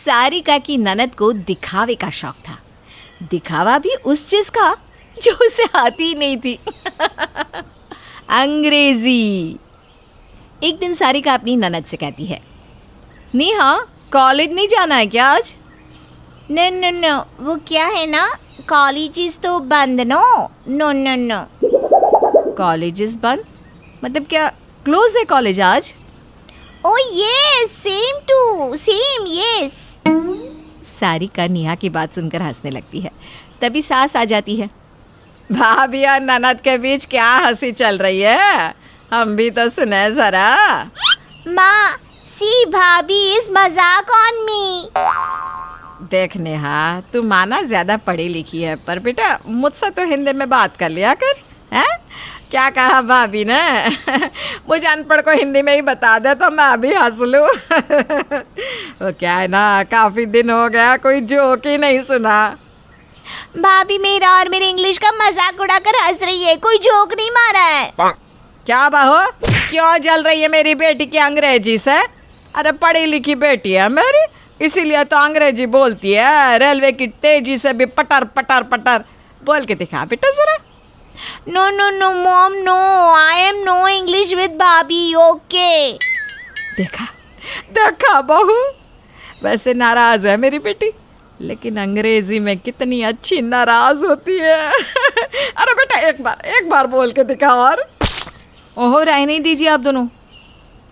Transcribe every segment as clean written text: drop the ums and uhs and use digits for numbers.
सारिका की ननद को दिखावे का शौक था, दिखावा भी उस चीज का जो उसे आती ही नहीं थी। अंग्रेजी। एक दिन सारिका अपनी ननद से कहती है, नेहा कॉलेज नहीं जाना है क्या आज? नो नो नो, वो क्या है ना, कॉलेजेस तो बंद no no no no. Colleges बंद मतलब क्या क्लोज है कॉलेज आज? Oh yes, same to same, yes. Sarika Neha की बात सुनकर हंसने लगती है। तभी सास आ जाती है। भाभी और ननद के बीच क्या हंसी चल रही है, हम भी तो सुने जरा। माँ, सी भाभी इज मजाक ऑन मी। देख नेहा, तू माना ज्यादा पढ़ी लिखी है, पर बेटा मुझसे तो हिंदी में बात कर लिया कर, हैं? क्या कहा भाभी ने? मुझे अनपढ़ को हिंदी में ही बता दे तो मैं अभी हंस लूँ। वो क्या है ना, काफी दिन हो गया कोई जोक ही नहीं सुना। भाभी मेरा और मेरे इंग्लिश का मजाक उड़ाकर हंस रही है, कोई जोक नहीं मारा है। क्या बाहो, क्यों जल रही है मेरी बेटी की अंग्रेजी से? अरे पढ़ी लिखी बेटी है मेरी, इसीलिए तो अंग्रेजी बोलती है। रेलवे की तेजी से भी पटर पटर पटर बोल के दिखा बेटा जरा। No no no mom, no, I am no English with भाभी, ओके। देखा देखा बहू, वैसे नाराज है मेरी बेटी, लेकिन अंग्रेजी में कितनी अच्छी नाराज होती है। अरे बेटा एक बार बोल के दिखा। और ओहो, राय नहीं दीजिए आप दोनों।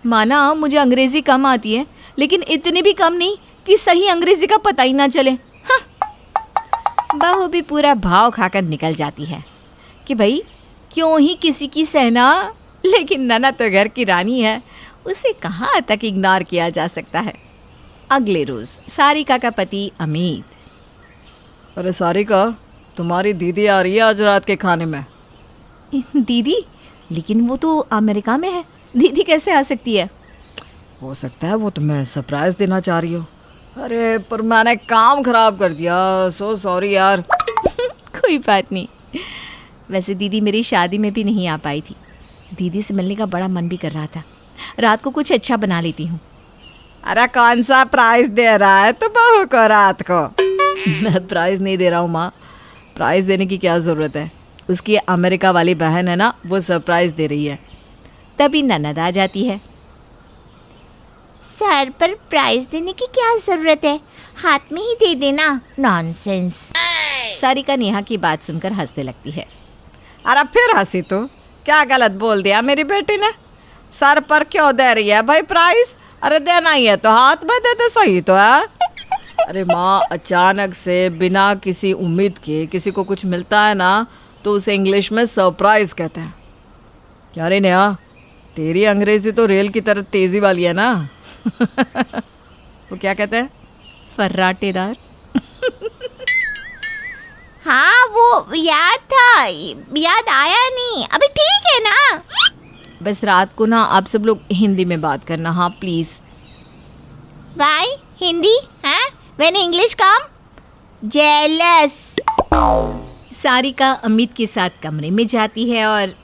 माना मुझे अंग्रेजी कम आती है, लेकिन इतनी भी कम नहीं कि सही अंग्रेजी का पता ही ना चले। हाँ। बहू भी पूरा भाव खाकर निकल जाती है कि भाई क्यों ही किसी की सहना, लेकिन ननद तो घर की रानी है, उसे कहाँ तक इग्नोर किया जा सकता है। अगले रोज सारिका का पति अमित, अरे सारिका, तुम्हारी दीदी आ रही है आज रात के खाने में। दीदी? लेकिन वो तो अमेरिका में है, दीदी कैसे आ सकती है? हो सकता है वो तुम्हें सरप्राइज देना चाह रही हो। अरे पर मैंने काम खराब कर दिया, सो सॉरी यार। कोई बात नहीं, वैसे दीदी मेरी शादी में भी नहीं आ पाई थी, दीदी से मिलने का बड़ा मन भी कर रहा था, रात को कुछ अच्छा बना लेती हूँ। अरे कौन सा प्राइज दे रहा है तो बहू को रात को? मैं प्राइज नहीं दे रहा हूँ माँ, प्राइज देने की क्या ज़रूरत है, उसकी अमेरिका वाली बहन है ना, वो सरप्राइज दे रही है। तभी ननद आ जाती है। सर पर प्राइज देने की क्या जरूरत है, हाथ में ही दे देना, नॉनसेंस। सारिका नेहा की बात सुनकर हंसने लगती है। अरे फिर हंसी तो, क्या गलत बोल दिया मेरी बेटी ने? सर पर क्यों दे रही है भाई प्राइज? अरे देना ही है तो हाथ में दे दे, सही तो है। अरे माँ, अचानक से बिना किसी उम्मीद के किसी को कुछ मिलता है ना, तो उसे इंग्लिश में सरप्राइज कहते हैं। क्या रे नेहा, तेरी अंग्रेजी तो रेल की तरह तेजी वाली है ना। वो क्या कहते हैं, फर्राटेदार। हाँ वो याद था, याद आया नहीं, अभी ठीक है ना। बस रात को ना आप सब लोग हिंदी में बात करना, हाँ प्लीज। वाई हिंदी है, when English come? Jealous. Sarika Amit के साथ कमरे में जाती है और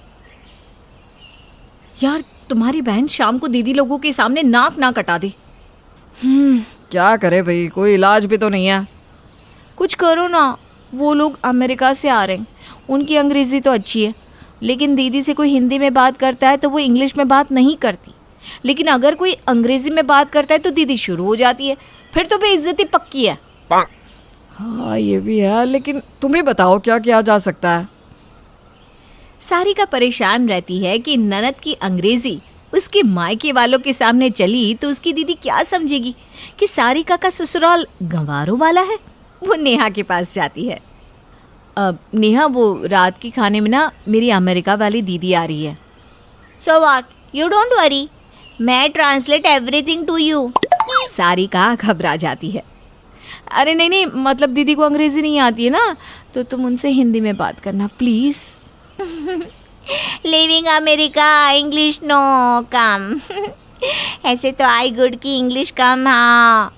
यार तुम्हारी बहन शाम को दीदी लोगों के सामने नाक ना कटा दे। क्या करे भाई, कोई इलाज भी तो नहीं है। कुछ करो ना, वो लोग अमेरिका से आ रहे हैं, उनकी अंग्रेज़ी तो अच्छी है, लेकिन दीदी से कोई हिंदी में बात करता है तो वो इंग्लिश में बात नहीं करती, लेकिन अगर कोई अंग्रेज़ी में बात करता है तो दीदी शुरू हो जाती है, फिर तो बेइज्जती पक्की है। हाँ ये भी है, लेकिन तुम ही बताओ क्या किया जा सकता है। सारिका परेशान रहती है कि ननद की अंग्रेजी उसके मायके वालों के सामने चली तो उसकी दीदी क्या समझेगी कि सारिका का ससुराल गंवारों वाला है। वो नेहा के पास जाती है। अब नेहा, वो रात के खाने में ना मेरी अमेरिका वाली दीदी आ रही है। So what, you don't worry, मैं translate everything to you. Sarika घबरा जाती है। अरे नहीं नहीं, मतलब दीदी को अंग्रेजी नहीं आती है ना, तो तुम उनसे हिंदी में बात करना please. Living America, English no come. ऐसे तो आई गुड की इंग्लिश कम। हाँ,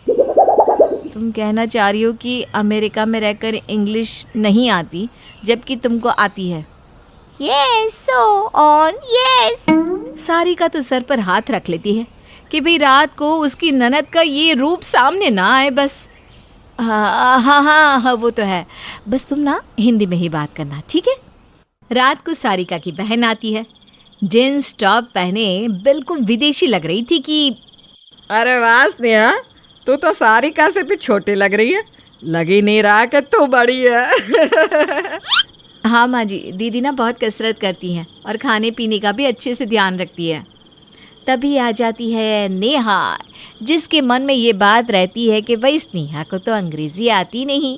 तुम कहना चाह रही हो कि अमेरिका में रहकर इंग्लिश नहीं आती जबकि तुमको आती है? Yes, so on, yes. Sarika तो सर पर हाथ रख लेती है कि भाई रात को उसकी ननद का ये रूप सामने ना आए बस। हाँ हाँ हाँ हाँ, वो तो है। बस तुम ना हिंदी में ही बात करना, ठीक है? रात को सारिका की बहन आती है, जींस टॉप पहने बिल्कुल विदेशी लग रही थी कि अरे वाह स्नेहा, तू तो सारिका से भी छोटी लग रही है, लग ही नहीं रहा कि तू बड़ी है। हाँ माँ जी, दीदी ना बहुत कसरत करती हैं और खाने पीने का भी अच्छे से ध्यान रखती है। तभी आ जाती है नेहा, जिसके मन में ये बात रहती है कि भाई स्नेहा को तो अंग्रेज़ी आती नहीं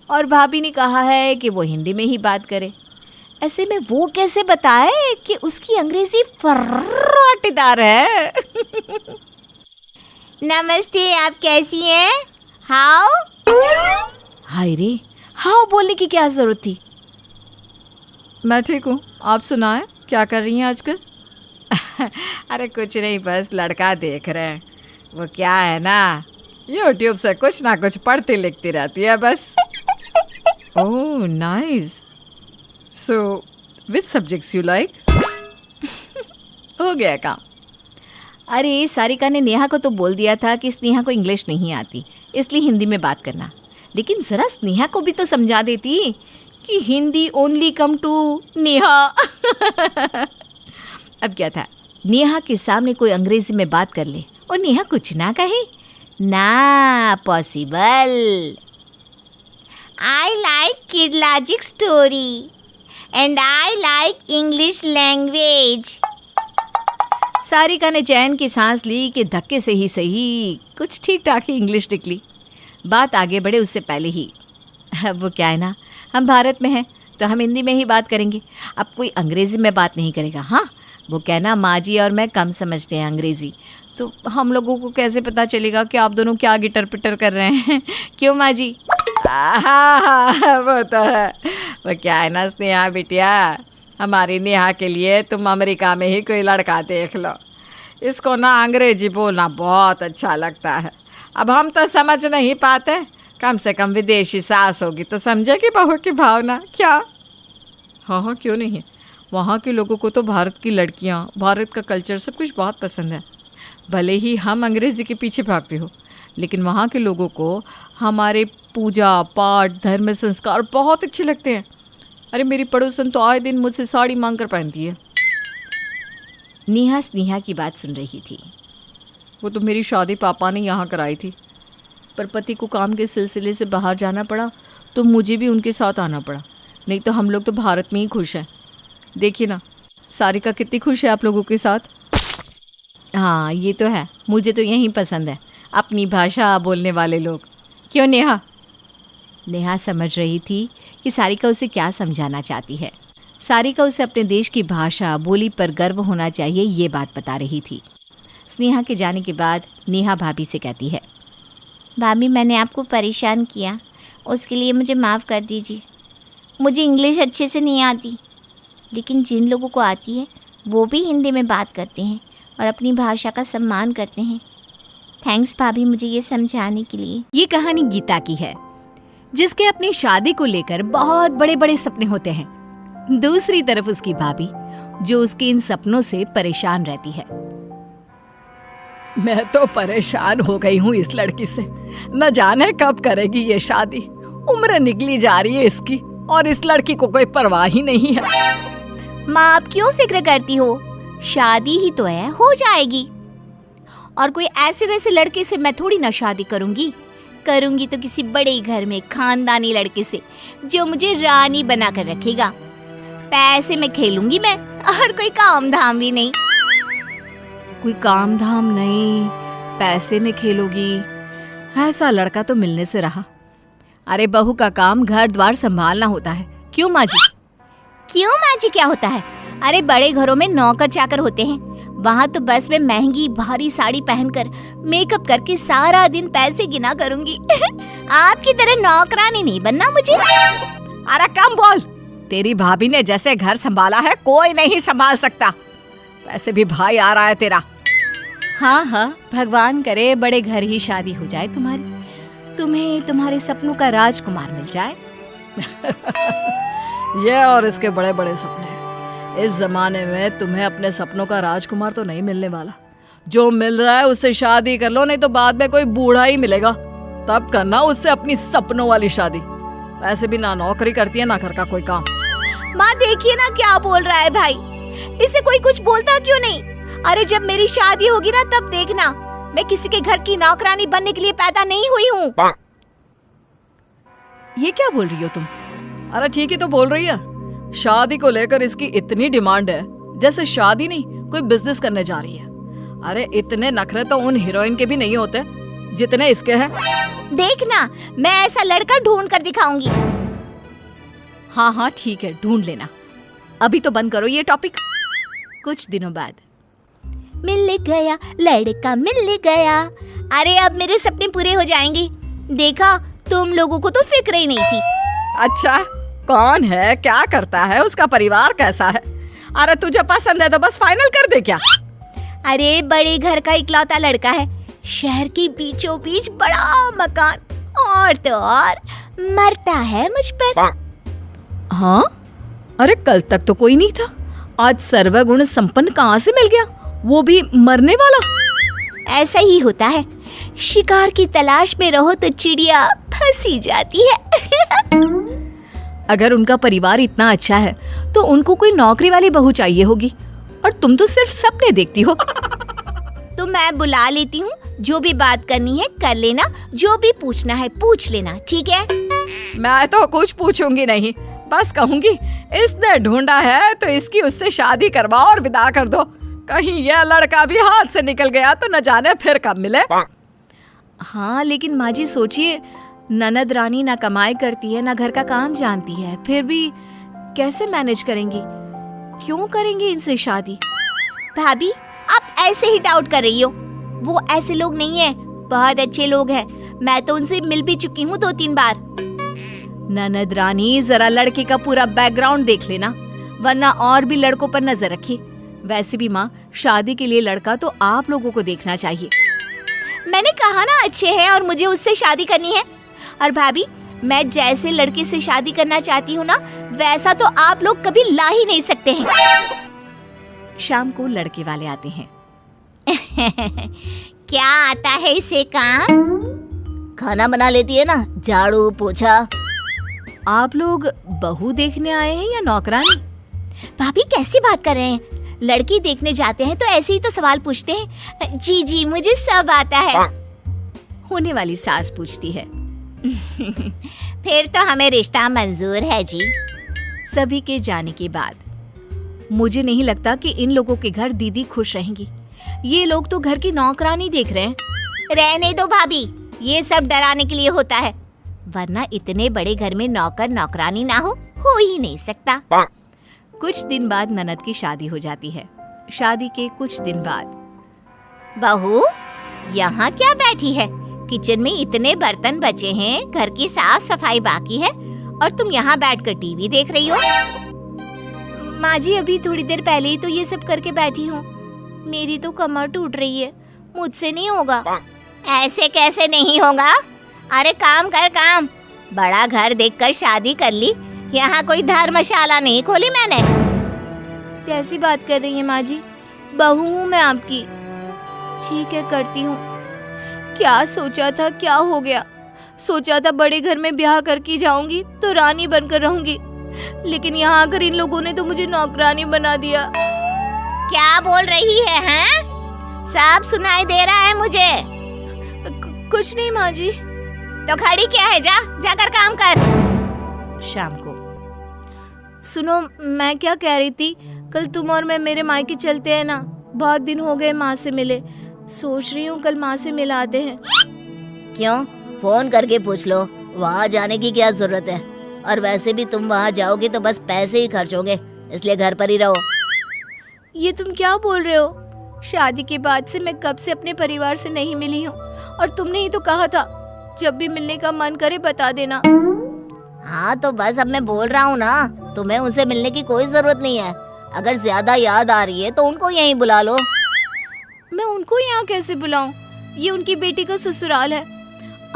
और भाभी ने कहा है कि वो हिंदी में ही बात करे। ऐसे में वो कैसे बताए कि उसकी अंग्रेज़ी फर्राटेदार है। नमस्ते, आप कैसी हैं? हाउ? हाय रे, हाउ बोलने की क्या ज़रूरत थी? मैं ठीक हूँ, आप सुनाएं, क्या कर रही हैं आजकल? अरे कुछ नहीं, बस लड़का देख रहे हैं। वो क्या है ना, यूट्यूब से कुछ ना कुछ पढ़ती लिखती रहती है बस। Oh nice, so which subjects you like? हो गया काम। अरे सारिका ने नेहा को तो बोल दिया था कि स्नेहा को इंग्लिश नहीं आती, इसलिए हिंदी में बात करना, लेकिन ज़रा स्नेहा को भी तो समझा देती कि Hindi only come to Neha. अब क्या था, नेहा के सामने कोई अंग्रेजी में बात कर ले और नेहा कुछ ना कहे ना, possible. I like Kirlagic story and I like English language. Sarika ने चैन की सांस ली कि धक्के से ही सही कुछ ठीक ठाक ही इंग्लिश निकली। बात आगे बढ़े उससे पहले ही, अब वो क्या है ना, हम भारत में हैं तो हम हिंदी में ही बात करेंगे, अब कोई अंग्रेज़ी में बात नहीं करेगा। हाँ, वो कहना माँ जी और मैं कम समझते हैं अंग्रेज़ी, तो हम लोगों को कैसे पता चलेगा कि आप दोनों क्या गिटर पिटर कर रहे हैं? क्यों माँ जी? हाँ, वो तो है। वो क्या है ना स्नेहा बिटिया, हमारी नेहा के लिए तुम अमेरिका में ही कोई लड़का देख लो, इसको ना अंग्रेजी बोलना बहुत अच्छा लगता है। अब हम तो समझ नहीं पाते, कम से कम विदेशी सास होगी तो समझेगी बहू की भावना, क्या? हाँ हाँ, क्यों नहीं, वहाँ के लोगों को तो भारत की लड़कियाँ, भारत का कल्चर सब कुछ बहुत पसंद है। भले ही हम अंग्रेज़ी के पीछे भागते हो, लेकिन वहाँ के लोगों को हमारे पूजा पाठ धर्म संस्कार बहुत अच्छे लगते हैं। अरे मेरी पड़ोसन तो आए दिन मुझसे साड़ी मांग कर पहनती है। नेहा स्नेहा की बात सुन रही थी। वो तो मेरी शादी पापा ने यहाँ कराई थी, पर पति को काम के सिलसिले से बाहर जाना पड़ा तो मुझे भी उनके साथ आना पड़ा, नहीं तो हम लोग तो भारत में ही खुश हैं। देखिए ना, सारिका कितनी खुश है आप लोगों के साथ। हाँ ये तो है, मुझे तो यही पसंद है, अपनी भाषा बोलने वाले लोग। क्यों नेहा? नेहा समझ रही थी कि सारिका उसे क्या समझाना चाहती है। सारिका उसे अपने देश की भाषा बोली पर गर्व होना चाहिए, ये बात बता रही थी। स्नेहा के जाने के बाद नेहा भाभी से कहती है, भाभी मैंने आपको परेशान किया, उसके लिए मुझे माफ़ कर दीजिए। मुझे इंग्लिश अच्छे से नहीं आती, लेकिन जिन लोगों को आती है वो भी हिंदी में बात करते हैं और अपनी भाषा का सम्मान करते हैं। थैंक्स भाभी मुझे ये समझाने के लिए। ये कहानी गीता की है, जिसके अपनी शादी को लेकर बहुत बड़े बड़े सपने होते हैं। दूसरी तरफ उसकी भाभी, जो उसके इन सपनों से परेशान रहती है। मैं तो परेशान हो गई हूँ इस लड़की से, न जाने कब करेगी ये शादी। उम्र निकली जा रही है इसकी और इस लड़की को कोई परवाह ही नहीं है। माँ आप क्यों फिक्र करती हो, शादी ही तो है, हो जाएगी। और कोई ऐसे वैसे लड़के से मैं थोड़ी ना शादी करूंगी तो किसी बड़े घर में खानदानी लड़के से, जो मुझे रानी बना कर रखेगा। पैसे में खेलूंगी मैं, और कोई काम धाम भी नहीं। कोई काम धाम नहीं, पैसे में खेलोगी, ऐसा लड़का तो मिलने से रहा। अरे बहू का काम घर द्वार संभालना होता है। क्यों माँ जी? क्यों माँ जी, क्या होता है? अरे बड़े घरों में नौकर चाकर होते हैं, वहाँ तो बस मैं महंगी भारी साड़ी पहनकर मेकअप करके सारा दिन पैसे गिना करूंगी। आपकी तरह नौकरानी नहीं बनना मुझे। अरे कम बोल, तेरी भाभी ने जैसे घर संभाला है कोई नहीं संभाल सकता। वैसे भी भाई आ रहा है तेरा। हाँ हाँ, भगवान करे बड़े घर ही शादी हो जाए तुम्हारी, तुम्हें तुम्हारे सपनों का राजकुमार मिल जाए। ये और इसके बड़े बड़े सपने। इस जमाने में तुम्हें अपने सपनों का राजकुमार तो नहीं मिलने वाला, जो मिल रहा है उससे शादी कर लो, नहीं तो बाद में कोई बूढ़ा ही मिलेगा, तब करना उससे अपनी सपनों वाली शादी। वैसे भी ना नौकरी करती है ना घर का कोई काम। माँ देखिए ना क्या बोल रहा है भाई, इसे कोई कुछ बोलता क्यों नहीं? अरे जब मेरी शादी होगी ना तब देखना, मैं किसी के घर की नौकरानी बनने के लिए पैदा नहीं हुई हूँ। ये क्या बोल रही हो तुम? अरे ठीक ही तो बोल रही है। शादी को लेकर इसकी इतनी डिमांड है जैसे शादी नहीं कोई बिजनेस करने जा रही है। अरे इतने नखरे तो उन हीरोइन के भी नहीं होते जितने इसके हैं। देखना मैं ऐसा लड़का ढूंढ कर दिखाऊंगी। हाँ हाँ ठीक है, ढूंढ लेना। अभी तो बंद करो ये टॉपिक। कुछ दिनों बाद मिल गया लड़का मिल गया। अरे अब मेरे सपने पूरे हो जाएंगे। देखा, तुम लोगों को तो फिक्र ही नहीं थी। अच्छा, कौन है, क्या करता है, उसका परिवार कैसा है? अरे तुझे पसंद है तो बस फाइनल कर दे क्या? अरे बड़े घर का इकलौता लड़का है, शहर के बीचों बीच बड़ा मकान, और तो और मरता है मुझ पर। हाँ? अरे कल तक तो कोई नहीं था, आज सर्वगुण संपन्न कहाँ से मिल गया, वो भी मरने वाला? ऐसा ही होता है, शिकार की तलाश में रहो तो चिड़िया फंसी जाती है। अगर उनका परिवार इतना अच्छा है तो उनको कोई नौकरी वाली बहू चाहिए होगी, और तुम तो सिर्फ सपने देखती हो। तो मैं बुला लेती हूँ, जो भी बात करनी है कर लेना, जो भी पूछना है पूछ लेना, ठीक है? मैं तो कुछ पूछूंगी नहीं, बस कहूंगी इसने ढूंढा है तो इसकी उससे शादी करवाओ और विदा कर दो। कहीं यह लड़का भी हाथ से निकल गया तो न जाने फिर कब मिले। हाँ लेकिन माँ जी सोचिए, ननद रानी ना कमाई करती है ना घर का काम जानती है, फिर भी कैसे मैनेज करेंगी? क्यों करेंगे इनसे शादी? भाभी आप ऐसे ही डाउट कर रही हो, वो ऐसे लोग नहीं है, बहुत अच्छे लोग हैं। मैं तो उनसे मिल भी चुकी हूँ 2-3 बार। ननद रानी जरा लड़के का पूरा बैकग्राउंड देख लेना, वरना और भी लड़कों पर नजर रखिए। वैसे भी माँ, शादी के लिए लड़का तो आप लोगों को देखना चाहिए। मैंने कहा ना अच्छे हैं और मुझे उससे शादी करनी है। और भाभी, मैं जैसे लड़के से शादी करना चाहती हूँ ना, वैसा तो आप लोग कभी ला ही नहीं सकते हैं। शाम को लड़के वाले आते हैं। क्या आता है इसे काम? खाना बना लेती है ना, झाड़ू पोछा। आप लोग बहू देखने आए हैं या नौकरानी? भाभी कैसी बात कर रहे हैं? लड़की देखने जाते हैं तो ऐसे ही तो सवाल पूछते हैं। जी जी मुझे सब आता है। होने वाली सास पूछती है। फिर तो हमें रिश्ता मंजूर है जी। सभी के जाने के बाद मुझे नहीं लगता कि इन लोगों के घर दीदी खुश रहेंगी। ये लोग तो घर की नौकरानी देख रहे हैं। रहने दो भाभी, ये सब डराने के लिए होता है, वरना इतने बड़े घर में नौकर नौकरानी ना हो ही नहीं सकता। कुछ दिन बाद ननद की शादी हो जाती है। शादी के कुछ दिन बाद, बहू यहाँ क्या बैठी है? किचन में इतने बर्तन बचे हैं, घर की साफ सफाई बाकी है और तुम यहाँ बैठकर टीवी देख रही हो। माँ जी अभी थोड़ी देर पहले ही तो ये सब करके बैठी हूँ। मेरी तो कमर टूट रही है, मुझसे नहीं होगा। ऐसे कैसे नहीं होगा? अरे काम कर काम, बड़ा घर देखकर शादी कर ली, यहाँ कोई धर्मशाला नहीं खोली मैंने। कैसी बात कर रही है माँ जी? बहू हूँ मैं आपकी। ठीक है करती हूँ। क्या सोचा था, क्या हो गया? सोचा था बड़े घर में ब्याह करके जाऊंगी तो रानी बनकर रहूंगी, लेकिन यहाँ आकर इन लोगों ने तो मुझे नौकरानी बना दिया। क्या बोल रही है हैं? सब सुनाई दे रहा है मुझे। कुछ नहीं माँ जी। तो खड़ी क्या है, जा जाकर काम कर। शाम को, सुनो मैं क्या कह रही थी, कल तुम और मैं मेरे मायके चलते हैं ना, बहुत दिन हो गए माँ से मिले, सोच रही हूँ कल माँ से मिलाते हैं। क्यों? फोन करके पूछ लो, वहाँ जाने की क्या जरूरत है? और वैसे भी तुम वहाँ जाओगे तो बस पैसे ही खर्च होंगे, इसलिए घर पर ही रहो। ये तुम क्या बोल रहे हो? शादी के बाद से मैं कब से अपने परिवार से नहीं मिली हूँ, और तुमने ही तो कहा था जब भी मिलने का मन करे बता देना। हाँ तो बस अब मैं बोल रहा हूँ ना, तुम्हें उनसे मिलने की कोई जरूरत नहीं है। अगर ज्यादा याद आ रही है तो उनको यहीं बुला लो। मैं उनको यहाँ कैसे बुलाऊं? ये उनकी बेटी का ससुराल है।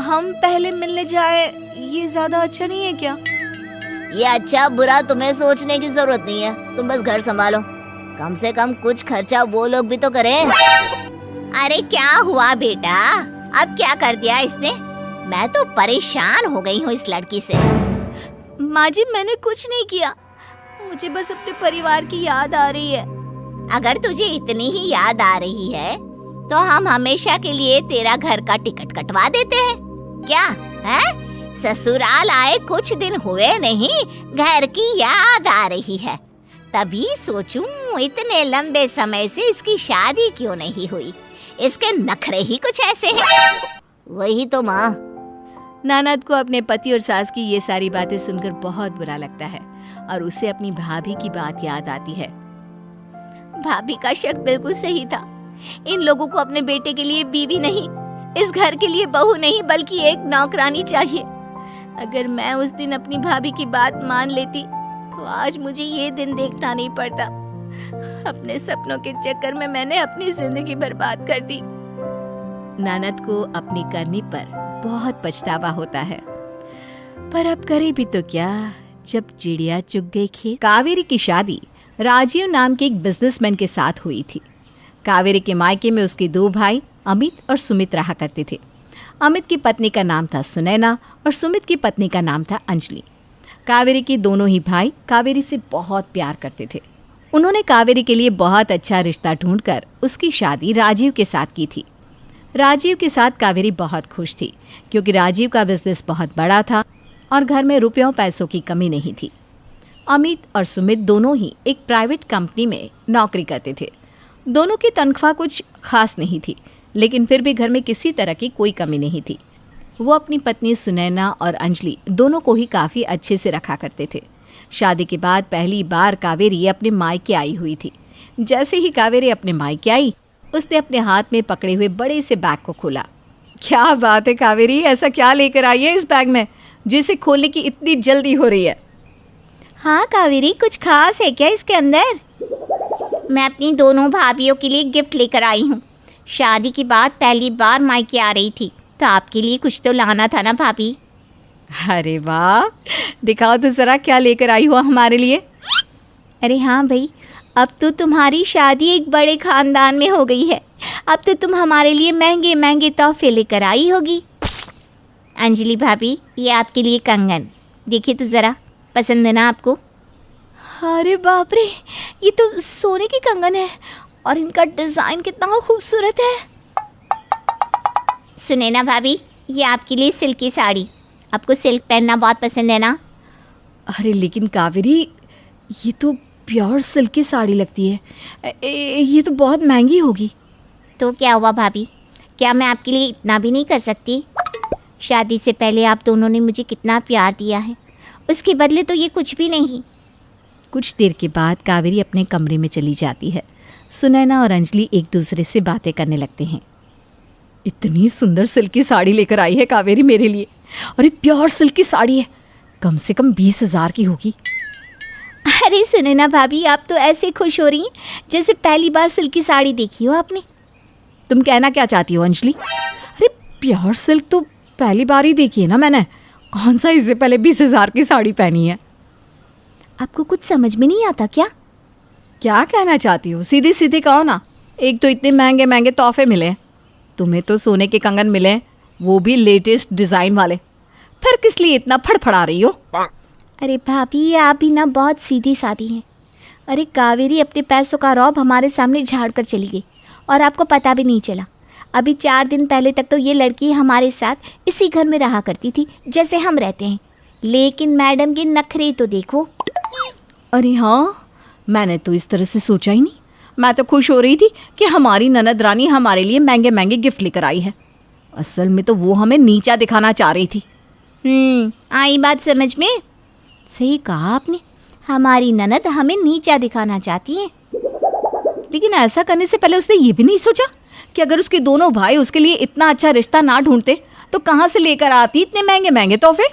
हम पहले मिलने जाए, ये ज्यादा अच्छा नहीं है क्या? ये अच्छा बुरा तुम्हें सोचने की जरूरत नहीं है, तुम बस घर संभालो। कम से कम कुछ खर्चा वो लोग भी तो करें। अरे क्या हुआ बेटा, अब क्या कर दिया इसने? मैं तो परेशान हो गई हूँ इस लड़की से। माँ जी मैंने कुछ नहीं किया, मुझे बस अपने परिवार की याद आ रही है। अगर तुझे इतनी ही याद आ रही है तो हम हमेशा के लिए तेरा घर का टिकट कटवा देते हैं। क्या है? ससुराल आए कुछ दिन हुए नहीं, घर की याद आ रही है। तभी सोचूं इतने लंबे समय से इसकी शादी क्यों नहीं हुई। इसके नखरे ही कुछ ऐसे हैं। वही तो माँ। ननद को अपने पति और सास की ये सारी बातें सुनकर बहुत बुरा लगता है और उसे अपनी भाभी की बात याद आती है। भाभी का शक बिल्कुल सही था। इन लोगों को अपने बेटे के लिए बीवी नहीं, इस घर के लिए बहू नहीं बल्कि एक नौकरानी चाहिए। अगर मैं उस दिन अपनी भाभी की बात मान लेती तो आज मुझे ये दिन देखना नहीं पड़ता। अपने सपनों के चक्कर में मैंने अपनी जिंदगी बर्बाद कर दी। ननद को अपनी करनी पर बहुत पछतावा होता है, पर अब करे भी तो क्या जब चिड़िया चुग गई खेत। कावेरी की शादी राजीव नाम के एक बिजनेसमैन के साथ हुई थी। कावेरी के मायके में उसके 2 भाई अमित और सुमित रहा करते थे। अमित की पत्नी का नाम था सुनैना और सुमित की पत्नी का नाम था अंजलि। कावेरी के दोनों ही भाई कावेरी से बहुत प्यार करते थे। उन्होंने कावेरी के लिए बहुत अच्छा रिश्ता ढूंढकर उसकी शादी राजीव के साथ की थी। राजीव के साथ कावेरी बहुत खुश थी क्योंकि राजीव का बिजनेस बहुत बड़ा था और घर में रुपयों पैसों की कमी नहीं थी। अमित और सुमित दोनों ही एक प्राइवेट कंपनी में नौकरी करते थे। दोनों की तनख्वाह कुछ खास नहीं थी, लेकिन फिर भी घर में किसी तरह की कोई कमी नहीं थी। वो अपनी पत्नी सुनैना और अंजलि दोनों को ही काफ़ी अच्छे से रखा करते थे। शादी के बाद पहली बार कावेरी अपने मायके आई हुई थी। जैसे ही कावेरी अपने मायके आई, उसने अपने हाथ में पकड़े हुए बड़े से बैग को खोला। क्या बात है कावेरी, ऐसा क्या लेकर आई है इस बैग में जिसे खोलने की इतनी जल्दी हो रही है? हाँ कावेरी, कुछ खास है क्या इसके अंदर? मैं अपनी दोनों भाभियों के लिए गिफ्ट लेकर आई हूँ। शादी के बाद पहली बार मायके आ रही थी तो आपके लिए कुछ तो लाना था ना भाभी। अरे वाह, दिखाओ तो ज़रा क्या लेकर आई हो हमारे लिए। अरे हाँ भाई, अब तो तुम्हारी शादी एक बड़े खानदान में हो गई है। अब तो तुम हमारे लिए महंगे महंगे तोहफे लेकर आई होगी। अंजलि भाभी, ये आपके लिए कंगन, देखिए तो ज़रा, पसंद है ना आपको? अरे बाप रे, ये तो सोने की कंगन है और इनका डिज़ाइन कितना खूबसूरत है। सुने ना भाभी, ये आपके लिए सिल्क की साड़ी। आपको सिल्क पहनना बहुत पसंद है ना? अरे लेकिन कावेरी, ये तो प्योर सिल्क की साड़ी लगती है। ये तो बहुत महंगी होगी। तो क्या हुआ भाभी, क्या मैं आपके लिए इतना भी नहीं कर सकती? शादी से पहले आप दोनों ने मुझे कितना प्यार दिया है, उसके बदले तो ये कुछ भी नहीं। कुछ देर के बाद कावेरी अपने कमरे में चली जाती है। सुनैना और अंजलि एक दूसरे से बातें करने लगते हैं। इतनी सुंदर सिल्क की साड़ी लेकर आई है कावेरी मेरे लिए, और ये प्योर सिल्क की साड़ी है, कम से कम 20,000 की होगी। अरे सुनैना भाभी, आप तो ऐसे खुश हो रही हैं जैसे पहली बार सिल्क की साड़ी देखी हो आपने। तुम कहना क्या चाहती हो अंजलि? अरे प्योर सिल्क तो पहली बार ही देखी है ना मैंने, कौन सा इससे पहले 20,000 की साड़ी पहनी है। आपको कुछ समझ में नहीं आता क्या? क्या कहना चाहती हो, सीधे सीधे कहो ना। एक तो इतने महंगे महंगे तोहफे मिले, तुम्हें तो सोने के कंगन मिले, वो भी लेटेस्ट डिज़ाइन वाले, फिर किस लिए इतना फड़फड़ा रही हो? अरे भाभी, आप भी ना बहुत सीधी सादी हैं। अरे कावेरी अपने पैसों का रौब हमारे सामने झाड़ कर चली गई और आपको पता भी नहीं चला। अभी 4 दिन पहले तक तो ये लड़की हमारे साथ इसी घर में रहा करती थी जैसे हम रहते हैं, लेकिन मैडम के नखरे तो देखो। अरे हाँ, मैंने तो इस तरह से सोचा ही नहीं। मैं तो खुश हो रही थी कि हमारी ननद रानी हमारे लिए महंगे महंगे गिफ्ट लेकर आई है। असल में तो वो हमें नीचा दिखाना चाह रही थी। आई बात समझ में? सही कहा आपने, हमारी ननद हमें नीचा दिखाना चाहती है। लेकिन ऐसा करने से पहले उसने ये भी नहीं सोचा कि अगर उसके दोनों भाई उसके लिए इतना अच्छा रिश्ता ना ढूंढते तो कहाँ से लेकर आती इतने महंगे महंगे तोहफे।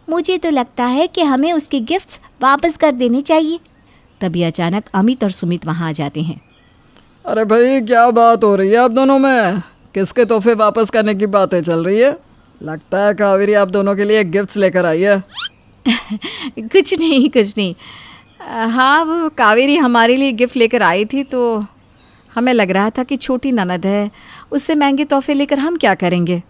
मुझे तो लगता है कि हमें उसके गिफ्ट्स वापस कर देने चाहिए। तभी अचानक अमित और सुमित वहाँ आ जाते हैं। अरे भाई, क्या बात हो रही है आप दोनों में? किसके तोहफे वापस करने की बातें चल रही है? लगता है कावेरी आप दोनों के लिए गिफ्ट्स लेकर आई है। कुछ नहीं कुछ नहीं। हाँ, वो कावेरी हमारे लिए गिफ्ट लेकर आई थी तो हमें लग रहा था कि छोटी ननद है, उससे महंगे तोहफे लेकर हम क्या करेंगे।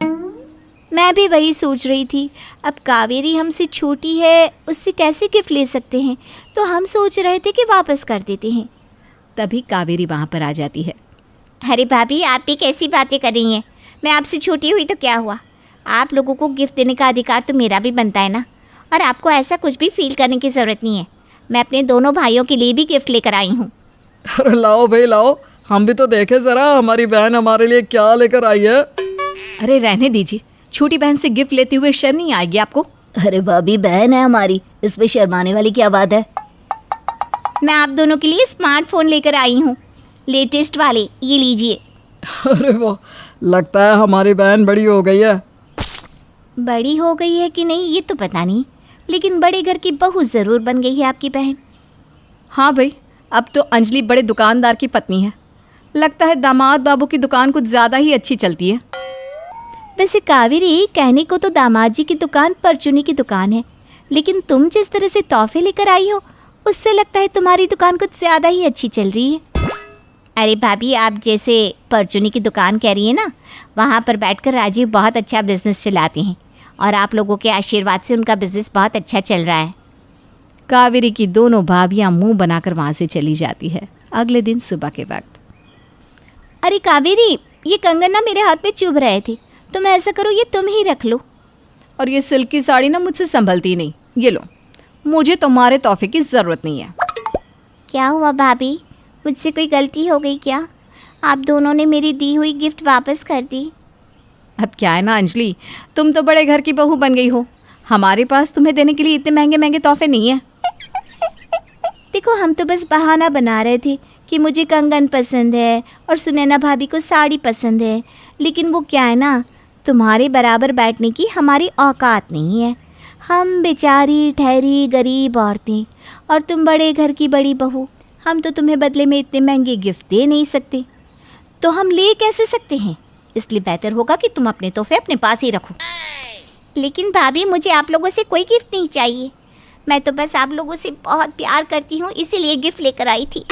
मैं भी वही सोच रही थी। अब कावेरी हमसे छोटी है, उससे कैसे गिफ्ट ले सकते हैं, तो हम सोच रहे थे कि वापस कर देते हैं। तभी कावेरी वहाँ पर आ जाती है। अरे भाभी, आप भी कैसी बातें कर रही हैं। मैं आपसे छोटी हुई तो क्या हुआ, आप लोगों को गिफ्ट देने का अधिकार तो मेरा भी बनता है ना। और आपको ऐसा कुछ भी फील करने की ज़रूरत नहीं है। मैं अपने दोनों भाइयों के लिए भी गिफ्ट लेकर आई हूँ। अरे लाओ भाई लाओ, हम भी तो देखे ज़रा हमारी बहन हमारे लिए क्या लेकर आई है। अरे रहने दीजिए, छोटी बहन से गिफ्ट लेते हुए शर्म नहीं आएगी आपको? अरे भाभी, बहन है हमारी, इसमें शर्माने वाली क्या बात है। मैं आप दोनों के लिए स्मार्टफोन लेकर आई हूँ, लेटेस्ट वाले, ये लीजिए। अरे वाह, लगता है हमारी बहन बड़ी हो गई है। बड़ी हो गई है कि नहीं ये तो पता नहीं, लेकिन बड़े घर की बहू ज़रूर बन गई है आपकी बहन। हाँ भाई, अब तो अंजलि बड़े दुकानदार की पत्नी है। लगता है दामाद बाबू की दुकान कुछ ज़्यादा ही अच्छी चलती है। वैसे कावेरी, कहने को तो दामाद जी की दुकान परचूनी की दुकान है, लेकिन तुम जिस तरह से तोहफे लेकर आई हो, उससे लगता है तुम्हारी दुकान कुछ ज़्यादा ही अच्छी चल रही है। अरे भाभी, आप जैसे परचूनी की दुकान कह रही है ना, वहाँ पर बैठकर राजीव बहुत अच्छा बिजनेस चलाते हैं और आप लोगों के आशीर्वाद से उनका बिजनेस बहुत अच्छा चल रहा है। कावेरी की दोनों भाभियाँ मुंह बनाकर वहाँ से चली जाती है। अगले दिन सुबह के वक्त, अरे कावेरी, ये कंगन ना मेरे हाथ पे चुभ रहे थे, तुम ऐसा करो ये तुम ही रख लो। और ये सिल्क की साड़ी ना मुझसे संभलती नहीं, ये लो, मुझे तुम्हारे तोहफे की ज़रूरत नहीं है। क्या हुआ भाभी, मुझसे कोई गलती हो गई क्या? आप दोनों ने मेरी दी हुई गिफ्ट वापस कर दी। अब क्या है ना अंजलि, तुम तो बड़े घर की बहू बन गई हो, हमारे पास तुम्हें देने के लिए इतने महंगे महंगे तोहफे नहीं है। देखो, हम तो बस बहाना बना रहे थे कि मुझे कंगन पसंद है और सुनैना भाभी को साड़ी पसंद है, लेकिन वो क्या है ना, तुम्हारे बराबर बैठने की हमारी औकात नहीं है। हम बेचारी ठहरी गरीब औरतें और तुम बड़े घर की बड़ी बहू, हम तो तुम्हें बदले में इतने महंगे गिफ्ट दे नहीं सकते, तो हम ले कैसे सकते हैं। इसलिए बेहतर होगा कि तुम अपने तोहफे अपने पास ही रखो। लेकिन भाभी, मुझे आप लोगों से कोई गिफ्ट नहीं चाहिए, मैं तो बस आप लोगों से बहुत प्यार करती हूँ, इसीलिए गिफ्ट लेकर आई थी।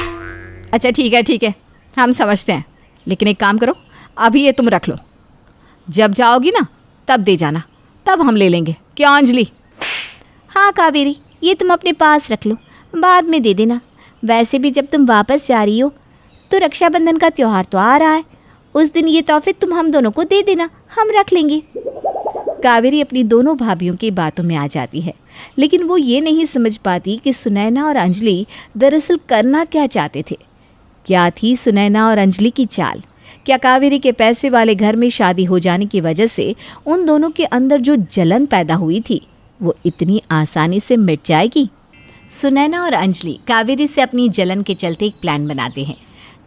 अच्छा ठीक है, हम समझते हैं, लेकिन एक काम करो, अभी ये तुम रख लो, जब जाओगी ना तब दे जाना, तब हम ले लेंगे। क्या अंजलि? हाँ कावेरी, ये तुम अपने पास रख लो, बाद में दे देना। वैसे भी जब तुम वापस जा रही हो तो रक्षाबंधन का त्यौहार तो आ रहा है, उस दिन ये तोहफे तुम हम दोनों को दे देना, हम रख लेंगे। कावेरी अपनी दोनों भाभियों की बातों में आ जाती है, लेकिन वो ये नहीं समझ पाती कि सुनैना और अंजलि दरअसल करना क्या चाहते थे। क्या थी सुनैना और अंजलि की चाल? क्या कावेरी के पैसे वाले घर में शादी हो जाने की वजह से उन दोनों के अंदर जो जलन पैदा हुई थी वो इतनी आसानी से मिट जाएगी? सुनैना और अंजलि कावेरी से अपनी जलन के चलते एक प्लान बनाते हैं।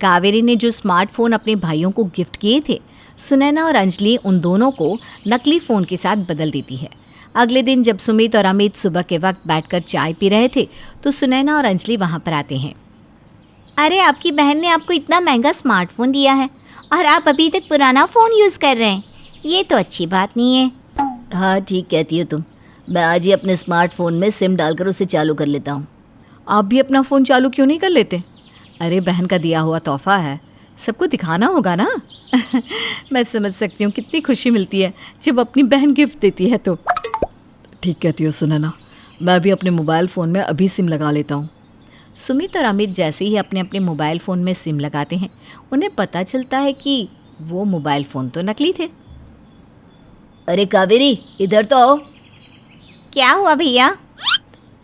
कावेरी ने जो स्मार्टफोन अपने भाइयों को गिफ्ट किए थे, सुनैना और अंजलि उन दोनों को नकली फ़ोन के साथ बदल देती है। अगले दिन जब सुमित और अमित सुबह के वक्त बैठकर चाय पी रहे थे तो सुनैना और अंजलि वहाँ पर आते हैं। अरे, आपकी बहन ने आपको इतना महंगा स्मार्टफोन दिया है और आप अभी तक पुराना फ़ोन यूज़ कर रहे हैं, ये तो अच्छी बात नहीं है। हाँ, ठीक कहती हो तुम, मैं आज ही अपने स्मार्टफोन में सिम डालकर उसे चालू कर लेता हूँ। आप भी अपना फ़ोन चालू क्यों नहीं कर लेते? अरे बहन का दिया हुआ तोहफा है, सबको दिखाना होगा ना। मैं समझ सकती हूँ कितनी खुशी मिलती है जब अपनी बहन गिफ्ट देती है तो। ठीक कहती हो सुनैना, मैं भी अपने मोबाइल फ़ोन में अभी सिम लगा लेता हूँ। सुमित और अमित जैसे ही अपने अपने मोबाइल फ़ोन में सिम लगाते हैं, उन्हें पता चलता है कि वो मोबाइल फ़ोन तो नकली थे। अरे कावेरी, इधर तो आओ। क्या हुआ भैया?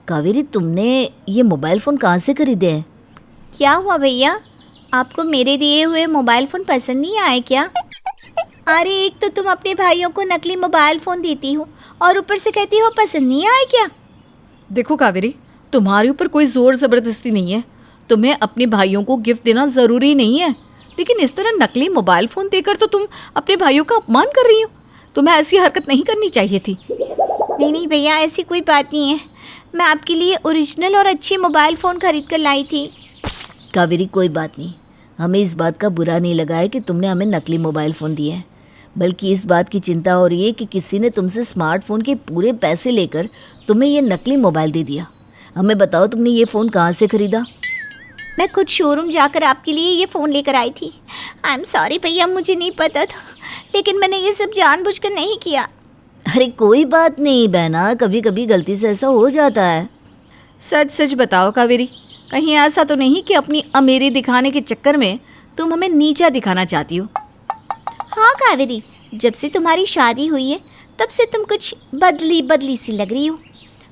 कावेरी, तुमने ये मोबाइल फ़ोन कहाँ से खरीदे हैं? क्या हुआ भैया, आपको मेरे दिए हुए मोबाइल फ़ोन पसंद नहीं आए क्या? अरे, एक तो तुम अपने भाइयों को नकली मोबाइल फ़ोन देती हो और ऊपर से कहती हो पसंद नहीं आए क्या? देखो कावेरी, तुम्हारे ऊपर कोई ज़ोर ज़बरदस्ती नहीं है, तुम्हें अपने भाइयों को गिफ्ट देना ज़रूरी नहीं है, लेकिन इस तरह नकली मोबाइल फ़ोन देकर तो तुम अपने भाइयों का अपमान कर रही हो। तुम्हें ऐसी हरकत नहीं करनी चाहिए थी। नहीं भैया, ऐसी कोई बात नहीं है, मैं आपके लिए ओरिजिनल और अच्छी मोबाइल फ़ोन खरीद कर लाई थी। कावेरी, कोई बात नहीं, हमें इस बात का बुरा नहीं लगा है कि तुमने हमें नकली मोबाइल फ़ोन दिए हैं, बल्कि इस बात की चिंता हो रही है कि किसी ने तुमसे स्मार्टफोन के पूरे पैसे लेकर तुम्हें ये नकली मोबाइल दे दिया। हमें बताओ, तुमने ये फ़ोन कहाँ से ख़रीदा? मैं खुद शोरूम जाकर आपके लिए ये फ़ोन लेकर आई थी। आई एम सॉरी भैया, मुझे नहीं पता था, लेकिन मैंने ये सब जानबूझकर नहीं किया। अरे कोई बात नहीं बहना, कभी कभी गलती से ऐसा हो जाता है। सच सच बताओ कावेरी, कहीं ऐसा तो नहीं कि अपनी अमीरी दिखाने के चक्कर में तुम हमें नीचा दिखाना चाहती हो? हाँ कावेरी, जब से तुम्हारी शादी हुई है तब से तुम कुछ बदली बदली सी लग रही हो।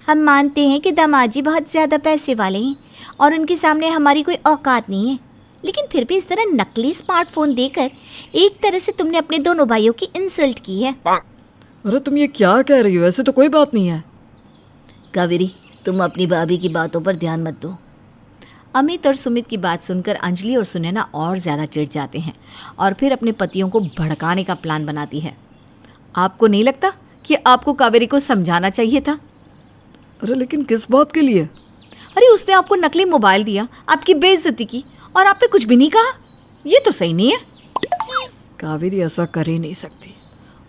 हम मानते हैं कि दामाद जी बहुत ज़्यादा पैसे वाले हैं और उनके सामने हमारी कोई औकात नहीं है, लेकिन फिर भी इस तरह नकली स्मार्टफोन देकर एक तरह से तुमने अपने दोनों भाइयों की इंसल्ट की है। अरे तुम ये क्या कह रही हो? ऐसे तो कोई बात नहीं है। कावेरी, तुम अपनी भाभी की बातों पर ध्यान मत दो। अमित और सुमित की बात सुनकर अंजलि और सुनैना और ज़्यादा चिढ़ जाते हैं और फिर अपने पतियों को भड़काने का प्लान बनाती है। आपको नहीं लगता कि आपको कावेरी को समझाना चाहिए था? अरे लेकिन किस बात के लिए? अरे उसने आपको नकली मोबाइल दिया, आपकी बेइज्जती की और आपने कुछ भी नहीं कहा। ये तो सही नहीं है। कावेरी ऐसा कर ही नहीं सकती।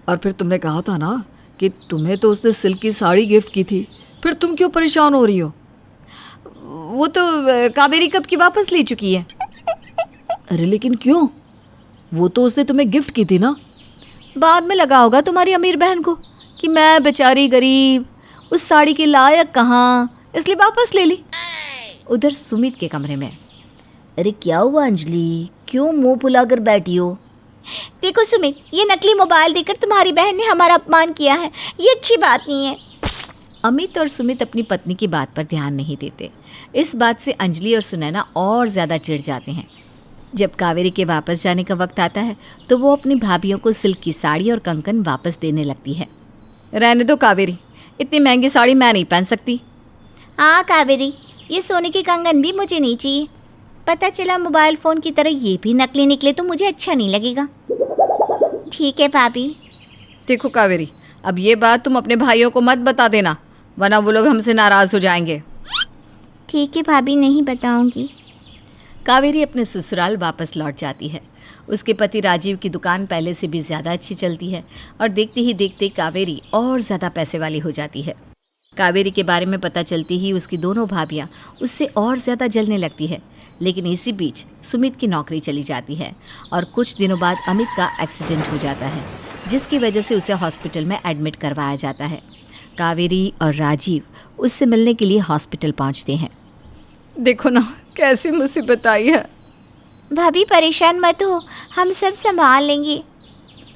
और फिर तुमने कहा था ना कि तुम्हें तो उसने सिल्क की साड़ी गिफ्ट की थी, फिर तुम क्यों परेशान हो रही हो? वो तो कावेरी कब की वापस ले चुकी है। अरे लेकिन क्यों? वो तो उसने तुम्हें गिफ्ट की थी ना। बाद में लगा होगा तुम्हारी अमीर बहन को कि मैं बेचारी गरीब उस साड़ी के लायक कहाँ, इसलिए वापस ले ली। उधर सुमित के कमरे में, अरे क्या हुआ अंजलि, क्यों मुंह फुलाकर बैठी हो? देखो सुमित, ये नकली मोबाइल देकर तुम्हारी बहन ने हमारा अपमान किया है, ये अच्छी बात नहीं है। अमित और सुमित अपनी पत्नी की बात पर ध्यान नहीं देते। इस बात से अंजलि और सुनैना और ज़्यादा चिढ़ जाते हैं। जब कावेरी के वापस जाने का वक्त आता है तो वो अपनी भाभियों को सिल्क की साड़ी और कंकन वापस देने लगती है। रहने दो कावेरी, इतनी महंगी साड़ी मैं नहीं पहन सकती। हाँ कावेरी, ये सोने के कंगन भी मुझे नहीं चाहिए। पता चला मोबाइल फ़ोन की तरह ये भी नकली निकले तो मुझे अच्छा नहीं लगेगा। ठीक है भाभी। देखो कावेरी, अब ये बात तुम अपने भाइयों को मत बता देना, वरना वो लोग हमसे नाराज़ हो जाएंगे। ठीक है भाभी, नहीं बताऊंगी। कावेरी अपने ससुराल वापस लौट जाती है। उसके पति राजीव की दुकान पहले से भी ज़्यादा अच्छी चलती है और देखते ही देखते कावेरी और ज़्यादा पैसे वाली हो जाती है। कावेरी के बारे में पता चलती ही उसकी दोनों भाभियाँ उससे और ज़्यादा जलने लगती है। लेकिन इसी बीच सुमित की नौकरी चली जाती है और कुछ दिनों बाद अमित का एक्सीडेंट हो जाता है, जिसकी वजह से उसे हॉस्पिटल में एडमिट करवाया जाता है। कावेरी और राजीव उससे मिलने के लिए हॉस्पिटल पहुंचते हैं। देखो ना कैसी मुसीबत आई है। भाभी परेशान मत हो, हम सब संभाल लेंगे।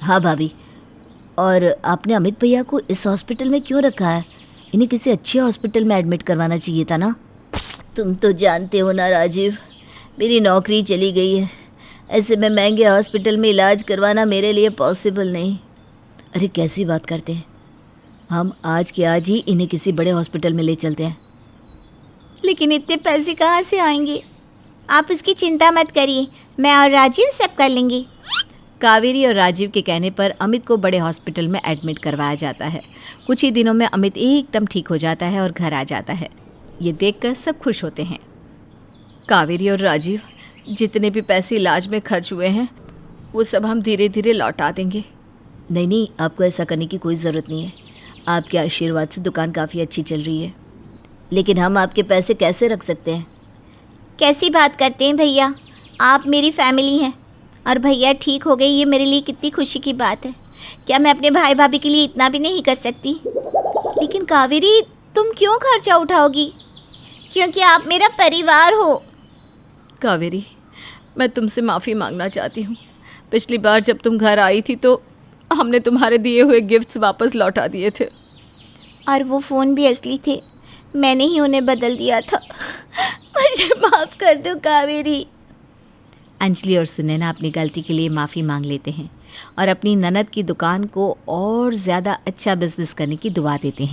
हाँ भाभी, और आपने अमित भैया को इस हॉस्पिटल में क्यों रखा है? इन्हें किसी अच्छे हॉस्पिटल में एडमिट करवाना चाहिए था ना। तुम तो जानते हो ना राजीव, मेरी नौकरी चली गई है, ऐसे में महंगे हॉस्पिटल में इलाज करवाना मेरे लिए पॉसिबल नहीं। अरे कैसी बात करते हैं, हम आज के आज ही इन्हें किसी बड़े हॉस्पिटल में ले चलते हैं। लेकिन इतने पैसे कहाँ से आएंगे? आप उसकी चिंता मत करिए, मैं और राजीव सब कर लेंगे। कावेरी और राजीव के कहने पर अमित को बड़े हॉस्पिटल में एडमिट करवाया जाता है। कुछ ही दिनों में अमित एकदम ठीक हो जाता है और घर आ जाता है। ये देखकर सब खुश होते हैं। कावेरी और राजीव, जितने भी पैसे इलाज में खर्च हुए हैं वो सब हम धीरे धीरे लौटा देंगे। नहीं, आपको ऐसा करने की कोई ज़रूरत नहीं है। आपके आशीर्वाद से दुकान काफ़ी अच्छी चल रही है। लेकिन हम आपके पैसे कैसे रख सकते हैं? कैसी बात करते हैं भैया, आप मेरी फैमिली हैं और भैया ठीक हो गए, ये मेरे लिए कितनी खुशी की बात है। क्या मैं अपने भाई भाभी के लिए इतना भी नहीं कर सकती? लेकिन कावेरी, तुम क्यों खर्चा उठाओगी? क्योंकि आप मेरा परिवार हो। कावेरी, मैं तुमसे माफ़ी मांगना चाहती हूँ। पिछली बार जब तुम घर आई थी तो हमने तुम्हारे दिए हुए गिफ्ट्स वापस लौटा दिए थे। और वो फ़ोन भी असली थे, मैंने ही उन्हें बदल दिया था। मुझे माफ़ कर दो कावेरी। अंजलि और सुनैना अपनी गलती के लिए माफ़ी मांग लेते हैं और अपनी ननद की दुकान को और ज़्यादा अच्छा बिजनेस करने की दुआ देते हैं।